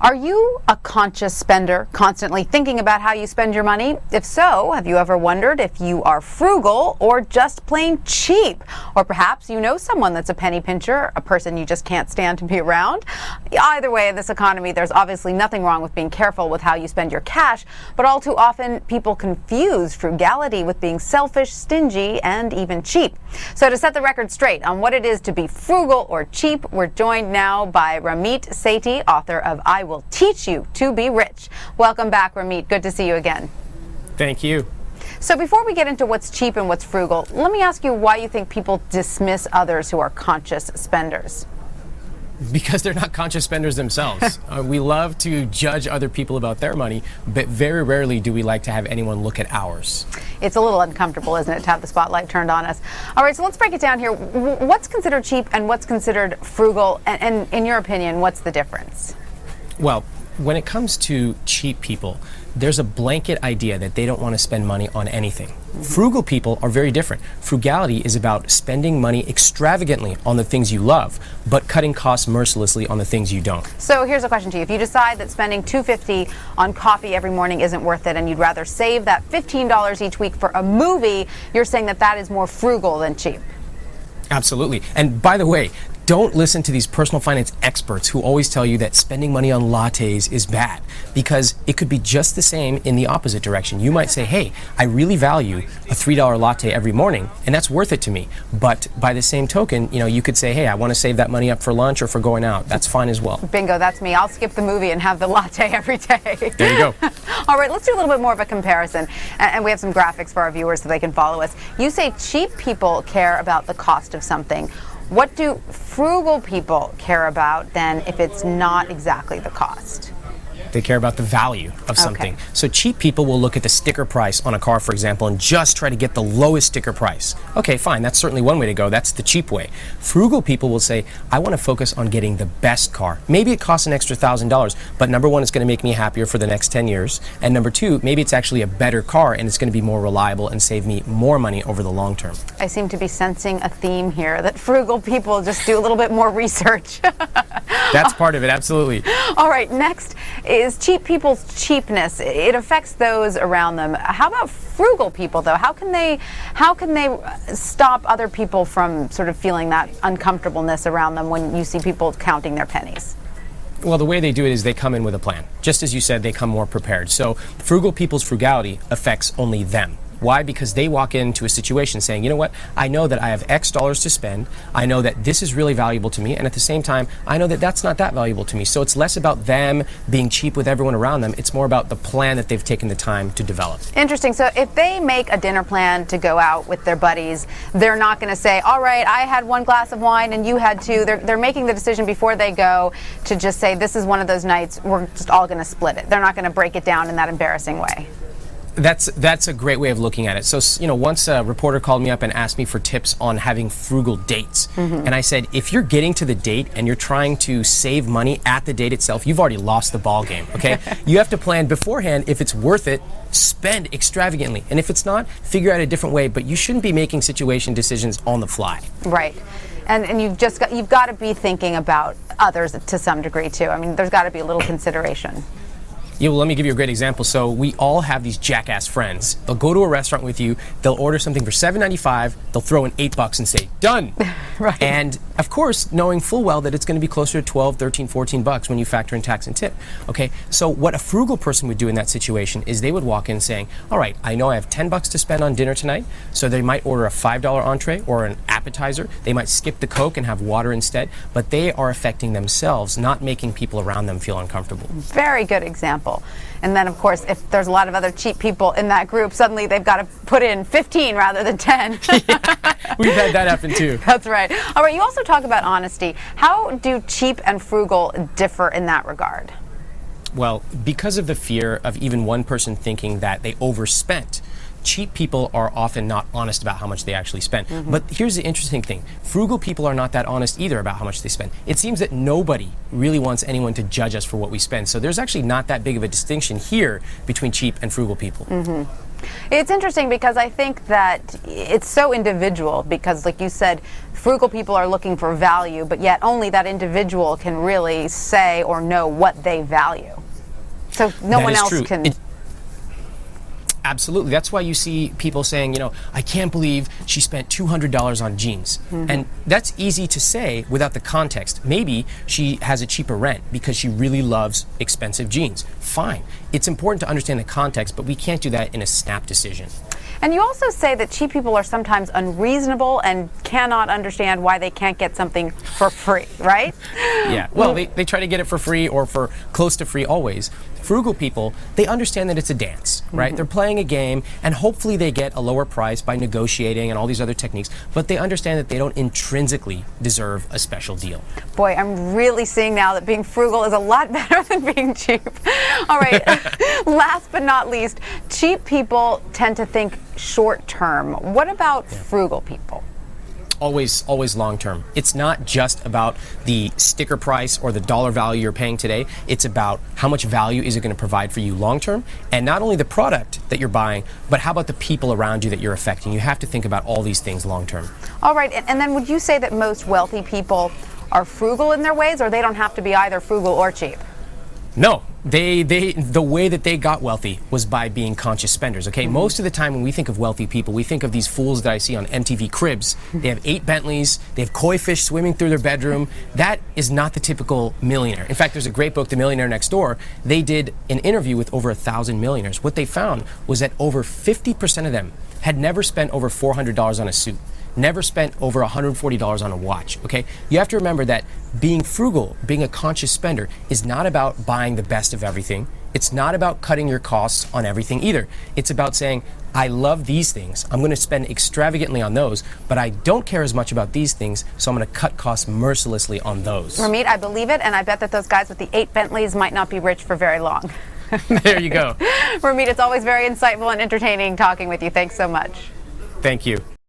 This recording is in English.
Are you a conscious spender, constantly thinking about how you spend your money? If so, have you ever wondered if you are frugal or just plain cheap? Or perhaps you know someone that's a penny pincher, a person you just can't stand to be around? Either way, in this economy, there's obviously nothing wrong with being careful with how you spend your cash, but all too often people confuse frugality with being selfish, stingy, and even cheap. So to set the record straight on what it is to be frugal or cheap, we're joined now by Ramit, Sethi, author of I Will Teach You to Be Rich. Welcome back, Ramit. Good to see you again. Thank you. So before we get into what's cheap and what's frugal, let me ask you why you think people dismiss others who are conscious spenders. Because they're not conscious spenders themselves. We love to judge other people about their money, but very rarely do we like to have anyone look at ours. It's a little uncomfortable, isn't it, to have the spotlight turned on us? All right, so let's break it down here. What's considered cheap and what's considered frugal? And in your opinion, what's the difference? Well, when it comes to cheap people, there's a blanket idea that they don't want to spend money on anything. Frugal people are very different. Frugality is about spending money extravagantly on the things you love, but cutting costs mercilessly on the things you don't. So here's a question to you. If you decide that spending $2.50 on coffee every morning isn't worth it and you'd rather save that $15 each week for a movie, you're saying that that is more frugal than cheap. Absolutely. And by the way, don't listen to these personal finance experts who always tell you that spending money on lattes is bad, because it could be just the same in the opposite direction. You might say, hey, I really value a $3 latte every morning, and that's worth it to me. But by the same token, you could say, hey, I want to save that money up for lunch or for going out. That's fine as well. Bingo, that's me. I'll skip the movie and have the latte every day. There you go. All right, let's do a little bit more of a comparison. And we have some graphics for our viewers so they can follow us. You say cheap people care about the cost of something. What do frugal people care about then if it's not exactly the cost? They care about the value of something. Okay. So cheap people will look at the sticker price on a car, for example, and just try to get the lowest sticker price. Okay, fine, that's certainly one way to go. That's the cheap way. Frugal people will say, I want to focus on getting the best car. Maybe it costs an extra $1,000, but number one, it's going to make me happier for the next 10 years. And number two, maybe it's actually a better car and it's going to be more reliable and save me more money over the long term. I seem to be sensing a theme here, that frugal people just do a little bit more research. That's part of it, absolutely. All right, next is cheap people's cheapness. It affects those around them. How about frugal people, though? How can they stop other people from sort of feeling that uncomfortableness around them when you see people counting their pennies? Well, the way they do it is they come in with a plan. Just as you said, they come more prepared. So frugal people's frugality affects only them. Why? Because they walk into a situation saying, you know what, I know that I have X dollars to spend, I know that this is really valuable to me, and at the same time, I know that that's not that valuable to me. So it's less about them being cheap with everyone around them, it's more about the plan that they've taken the time to develop. Interesting. So if they make a dinner plan to go out with their buddies, they're not going to say, all right, I had one glass of wine and you had two. They're making the decision before they go to just say, this is one of those nights, we're just all going to split it. They're not going to break it down in that embarrassing way. That's a great way of looking at it. So, once a reporter called me up and asked me for tips on having frugal dates. And I said, if you're getting to the date and you're trying to save money at the date itself, you've already lost the ball game, okay? You have to plan beforehand. If it's worth it, spend extravagantly. And if it's not, figure out a different way, but you shouldn't be making situation decisions on the fly. Right. And you've got to be thinking about others to some degree, too. I mean, there's got to be a little consideration. Yeah, well, let me give you a great example. So we all have these jackass friends. They'll go to a restaurant with you, they'll order something for $7.95, they'll throw in $8 and say, done. Right. And of course, knowing full well that it's going to be closer to $12, $13, $14 when you factor in tax and tip. Okay, so what a frugal person would do in that situation is they would walk in saying, all right, I know I have $10 to spend on dinner tonight, so they might order a $5 entree or an appetizer. They might skip the Coke and have water instead, but they are affecting themselves, not making people around them feel uncomfortable. Very good example. And then, of course, if there's a lot of other cheap people in that group, suddenly they've got to put in 15 rather than 10. Yeah, we've had that happen too. That's right. All right, you also talk about honesty. How do cheap and frugal differ in that regard? Well, because of the fear of even one person thinking that they overspent, cheap people are often not honest about how much they actually spend. But here's the interesting thing. Frugal people are not that honest either about how much they spend. It seems that nobody really wants anyone to judge us for what we spend. So there's actually not that big of a distinction here between cheap and frugal people. It's interesting because I think that it's so individual because, like you said, frugal people are looking for value, but yet only that individual can really say or know what they value. So no one else can. Absolutely. That's why you see people saying, I can't believe she spent $200 on jeans. And that's easy to say without the context. Maybe she has a cheaper rent because she really loves expensive jeans. Fine. It's important to understand the context, but we can't do that in a snap decision. And you also say that cheap people are sometimes unreasonable and cannot understand why they can't get something for free, right? Yeah. Well, they try to get it for free or for close to free always. Frugal people, they understand that it's a dance, right? They're playing a game, and hopefully they get a lower price by negotiating and all these other techniques, but they understand that they don't intrinsically deserve a special deal. Boy, I'm really seeing now that being frugal is a lot better than being cheap. All right, last but not least, cheap people tend to think short term. What about frugal people? Always long term. It's not just about the sticker price or the dollar value you're paying today. It's about how much value is it going to provide for you long term, and not only the product that you're buying, but how about the people around you that you're affecting. You have to think about all these things long term. All right, and then would you say that most wealthy people are frugal in their ways, or they don't have to be either frugal or cheap? No, the way that they got wealthy was by being conscious spenders, okay? Most of the time when we think of wealthy people, we think of these fools that I see on MTV Cribs. They have 8 Bentleys, they have koi fish swimming through their bedroom. That is not the typical millionaire. In fact, there's a great book, The Millionaire Next Door. They did an interview with over 1,000 millionaires. What they found was that over 50% of them had never spent over $400 on a suit. Never spent over $140 on a watch, okay? You have to remember that being frugal, being a conscious spender, is not about buying the best of everything. It's not about cutting your costs on everything either. It's about saying, I love these things. I'm going to spend extravagantly on those, but I don't care as much about these things, so I'm going to cut costs mercilessly on those. Ramit, I believe it, and I bet that those guys with the 8 Bentleys might not be rich for very long. There you go. Ramit, it's always very insightful and entertaining talking with you. Thanks so much. Thank you.